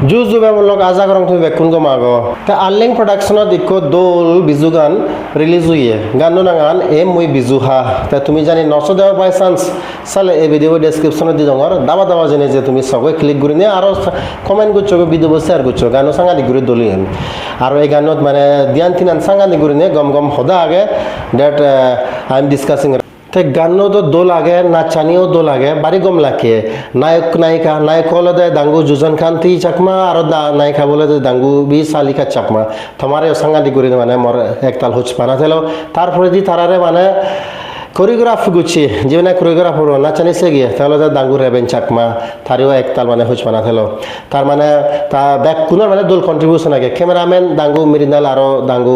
Juju bemolok aja korong tu bekun go mago. Ta Arling production dikko dol bizu gan release huye. Gano nangan mui bizu ha. Ta tumi jani 900 dewa by chance sale e video description di dongor dawa dawa jene je tumi sogoi click guri ne aro comment guccho video bo share guccho gano sanga di guri doli hen. Aro e ganot mane dian tinan sanga di guri ne gom gom hoda age that I am discussing ते गानो तो दो लागे नाचानियो दो लागे बारी गम लाके नायक नायक होले दे दांगू जुजन खान थी चकमा और नायिका बोले दे दांगू भी सालिका चकमा तुम्हारे संगाती गुरी माने मोर एक ताल हुच पाना थेलो तार फरे दी तारारे माने कोरियोग्राफ गुच्छी जीवना कोरियोग्राफ हो नाचानी से गया तालो दा दांगू रेबेन चकमा थारियो एक ताल माने हुच पाना थेलो तार माने ता बैक कुनर माने दोल कंट्रीब्यूशन आगे कैमरामैन दांगू मिरिंदाल आरो दांगू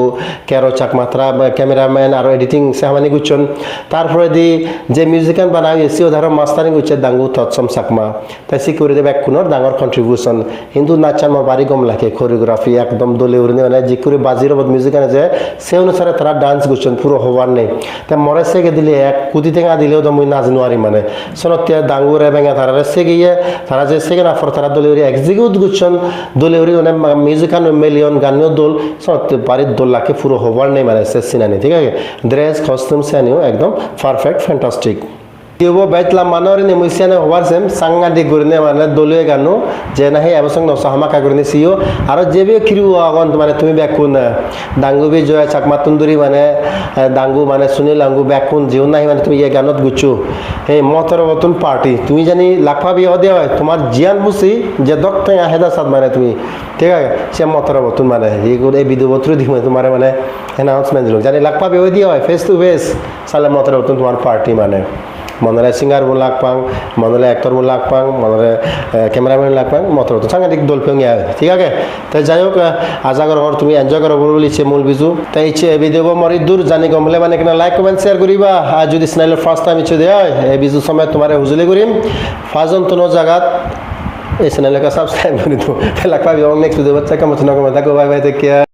केरो चकमा तारा कैमरामैन आरो एडिटिंग से हमानी गुच्छन तार फरे दी जे म्यूजिकन बनाई एसी उधारो मास्टरिंग गुच्छे दांगू तत्सम चकमा तैसी कोरी दे बैक कुनर दांगर कंट्रीब्यूशन हिंदू नाचन में बारी गम लाके कोरियोग्राफी एकदम दोले उरने माने जिकुरी बाजीरो बद म्यूजिकन जे से अनुसार तारा डांस गुच्छन पूरा होवार नहीं ते मोरे से के এক কুদি টেঙা দিলেও তো মুই নাচ নোৱাৰি মানে সনতে ডাঙুৰে বেঙা তারারে সেগিয়ে তারা যে সেকেন্ড আফর তারা দলেরি এক্সিকিউট গুছন দলেরি মানে মিউজিকান মিলিয়ন গানিও দল সনতে বাড়ির দল লাকে পুরো হবার নেই মানে সে সিনানি ঠিক আছে ড্রেস কস্টিউম সেনিও একদম perfect fantastic Tiubo baitla manori ne musiana howarsem sanga de gurne mane dole ganu je nahi abasang no sahama ka gurne siyo aro jebe kiru agon mane tumi bekun dangu be joya chakma tunduri mane dangu mane sunil angu bekun jiu nahi mane tumi ye ganot guchu he motor botun party tumi jani lakha bi hode hoy tomar jian busi je dokte aheda sad mane tumi ঠিক আছে সে motor botun mane এই গুলো video বত্র দি তোমারে মানে announcement দিলো জানি lakha be hodi hoy face to face sale motor botun তোমার party মানে मनरे सिंगर बुन लाग पांग मनरे एक्टर बुन लाग पांग मनरे कैमरामैन लाग पांग मतरो तो सांगातिक दल पेंग या ठीक है तो जायक आजागर और तुम एन्जॉय करो बोली छे मूल बिजु तो इचे ভিডিও मरि दूर जानि गमले माने केना लाइक कमेंट शेयर करिबा आ जदि চ্যানেল ফার্স্ট টাইম इचे दे ए बिजु समय तुम्हारे हुजुले करिम फाजन तनो জাগাত এই চ্যানেলকে সাবস্ক্রাইব করে দাও লাগ পাবি নেক্সট ভিডিও বাচ্চা কাম তো না কমে থাকো বাই বাই টেক কেয়ার